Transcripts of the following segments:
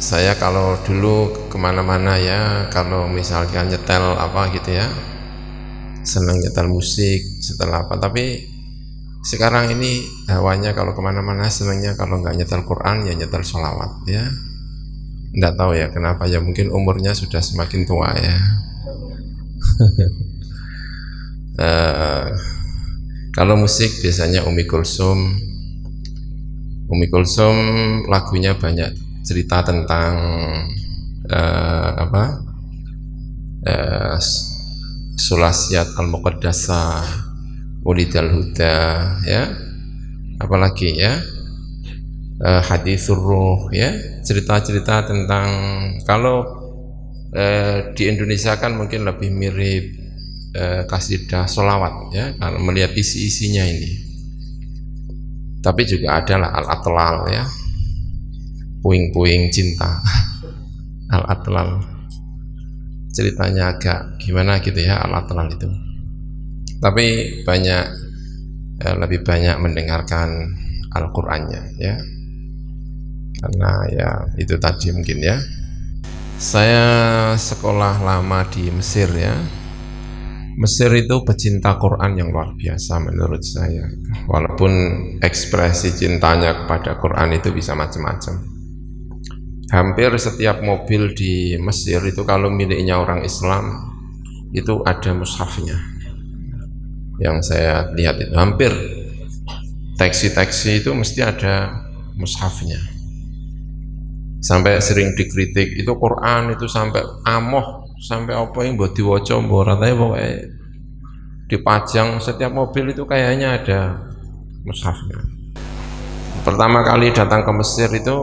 Saya kalau dulu kemana-mana ya, kalau misalkan nyetel apa gitu ya, senang nyetel musik, setelah apa. Tapi sekarang ini hawanya kalau kemana-mana senangnya kalau nggak nyetel Quran ya nyetel sholawat ya. Nggak tahu ya kenapa ya, mungkin umurnya sudah semakin tua ya. Kalau musik biasanya Umi Kulsum lagunya banyak cerita tentang Sulasiat Al-Muqaddasah, Ulidal Huda ya, apalagi ya, Hadithur Ruh ya, cerita-cerita tentang, kalau di Indonesia kan mungkin lebih mirip kasidah sholawat ya, kalau melihat isi-isinya ini. Tapi juga adalah Al-Atlal ya, puing-puing cinta. Al-Atlal ceritanya agak gimana gitu ya, Al-Atlal itu. Tapi lebih banyak mendengarkan Al-Qur'annya ya, karena ya itu tadi mungkin ya. Saya sekolah lama di Mesir ya. Mesir itu pecinta Quran yang luar biasa menurut saya. Walaupun ekspresi cintanya kepada Quran itu bisa macam-macam. Hampir setiap mobil di Mesir itu kalau miliknya orang Islam itu ada mushafnya. Yang saya lihat itu hampir taksi-taksi itu mesti ada mushafnya. Sampai sering dikritik itu Quran itu sampai amoh, sampai apa yang buat diwaca ratanya pokoknya dipajang setiap mobil itu kayaknya ada mushafnya. Pertama kali datang ke Mesir itu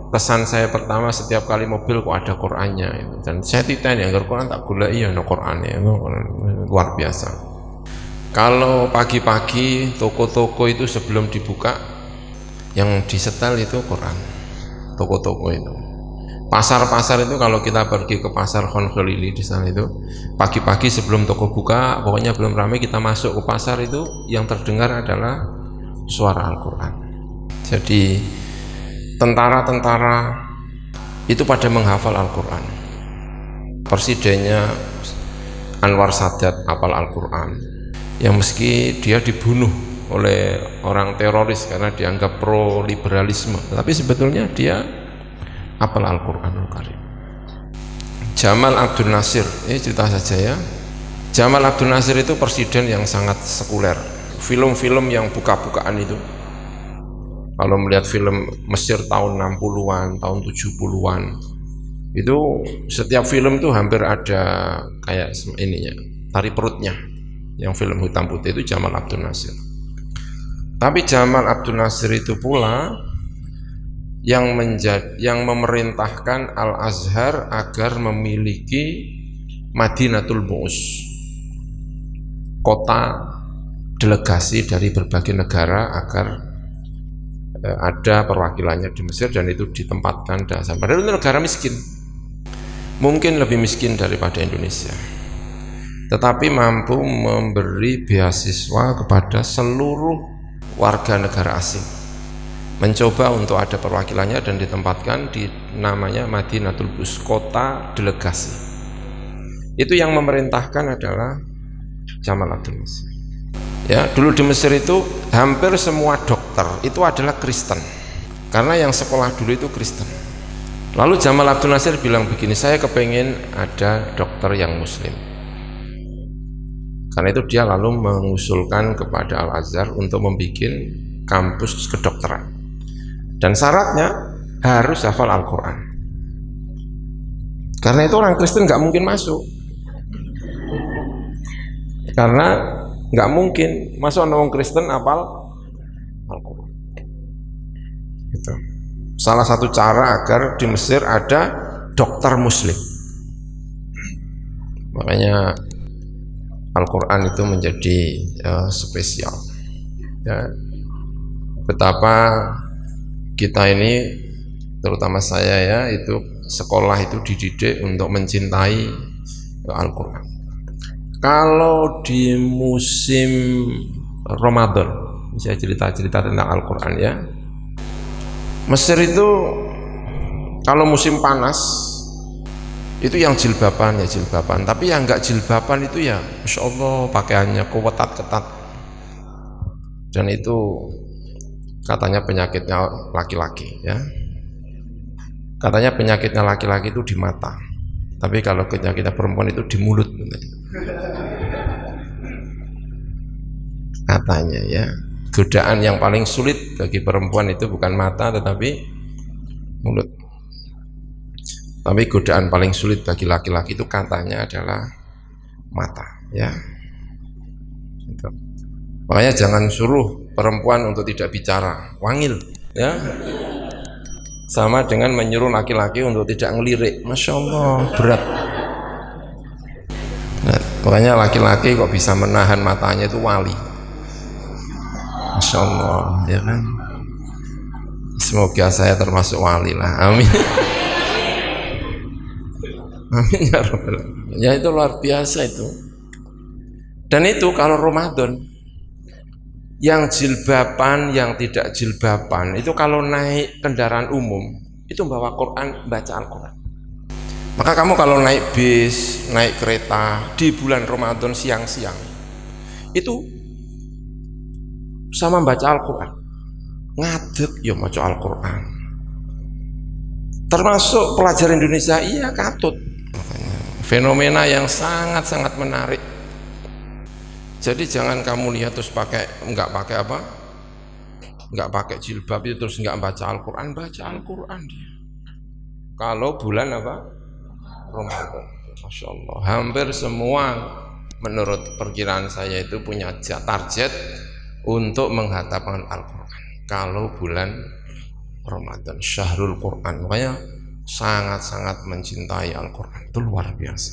kesan saya pertama, setiap kali mobil kok ada Qurannya, dan saya titeni agar Quran tak gula iya no Qurannya, luar biasa. Kalau pagi-pagi toko-toko itu sebelum dibuka yang disetel itu Quran, toko-toko itu. Pasar-pasar itu kalau kita pergi ke pasar Khan Khalili di sana itu pagi-pagi sebelum toko buka, pokoknya belum ramai kita masuk ke pasar itu yang terdengar adalah suara Al-Quran. Jadi tentara-tentara itu pada menghafal Al-Quran. Presidennya Anwar Sadat hafal Al-Quran, yang meski dia dibunuh oleh orang teroris karena dianggap pro liberalisme, tapi sebetulnya dia hafal Al-Quranul Karim. Jamal Abdul Nasir, ini cerita saja ya. Jamal Abdul Nasir itu presiden yang sangat sekuler. Film-film yang buka-bukaan itu, kalau melihat film Mesir tahun 60-an, tahun 70-an, itu setiap film itu hampir ada kayak ininya, tari perutnya. Yang film hitam putih itu Jamal Abdul Nasir. Tapi Jamal Abdul Nasir itu pula yang memerintahkan Al-Azhar agar memiliki Madinatul Bu'us, kota delegasi dari berbagai negara, agar ada perwakilannya di Mesir, dan itu ditempatkan padahal itu negara miskin, mungkin lebih miskin daripada Indonesia, tetapi mampu memberi beasiswa kepada seluruh warga negara asing, mencoba untuk ada perwakilannya dan ditempatkan di namanya Madinatul Bu'us, kota delegasi. Itu yang memerintahkan adalah Jamal Abdul Nasir. Ya, dulu di Mesir itu hampir semua dokter itu adalah Kristen, karena yang sekolah dulu itu Kristen. Lalu Jamal Abdul Nasir bilang begini, saya kepengen ada dokter yang Muslim. Karena itu dia lalu mengusulkan kepada Al-Azhar untuk membuat kampus kedokteran, dan syaratnya harus hafal Al-Quran. Karena itu orang Kristen nggak mungkin masuk, karena nggak mungkin masuk orang Kristen hafal Al-Quran. Itu salah satu cara agar di Mesir ada dokter Muslim. Makanya Al-Quran itu menjadi spesial ya. Betapa kita ini, terutama saya ya, itu sekolah itu dididik untuk mencintai Al-Quran. Kalau di musim Ramadan, saya cerita-cerita tentang Al-Quran ya, Mesir itu Kalau musim panas itu yang jilbaban ya jilbaban, tapi yang enggak jilbaban itu ya Masya Allah pakaiannya ketat-ketat, dan itu katanya penyakitnya laki-laki ya, katanya penyakitnya laki-laki itu di mata, tapi kalau penyakitnya perempuan itu di mulut katanya ya. Godaan yang paling sulit bagi perempuan itu bukan mata tetapi mulut. Tapi godaan paling sulit bagi laki-laki itu katanya adalah mata ya. Gitu. Makanya jangan suruh perempuan untuk tidak bicara, wangil ya. Sama dengan menyuruh laki-laki untuk tidak ngelirik, Masya Allah berat. Nah, makanya laki-laki kok bisa menahan matanya itu wali, Masya Allah ya kan. Semoga saya termasuk wali lah, amin. Amin ya Rabbal alamin. Ya itu luar biasa itu. Dan itu kalau Ramadan, yang jilbaban, yang tidak jilbaban itu kalau naik kendaraan umum itu bawa Quran, baca Al-Quran. Maka kamu kalau naik bis, naik kereta di bulan Ramadan siang-siang itu sama baca Al-Quran, ngadeg ya baca Al-Quran. Termasuk pelajar Indonesia, iya katut. Fenomena yang sangat-sangat menarik. Jadi jangan kamu lihat terus nggak pakai apa, nggak pakai jilbab itu terus nggak baca Al-Quran. Baca Al-Quran dia. Kalau bulan apa? Ramadan. Masya Allah. Hampir semua menurut perkiraan saya itu punya target untuk menghatamkan Al-Quran. Kalau bulan Ramadan, Syahrul Quran. Makanya sangat-sangat mencintai Al-Quran, itu luar biasa.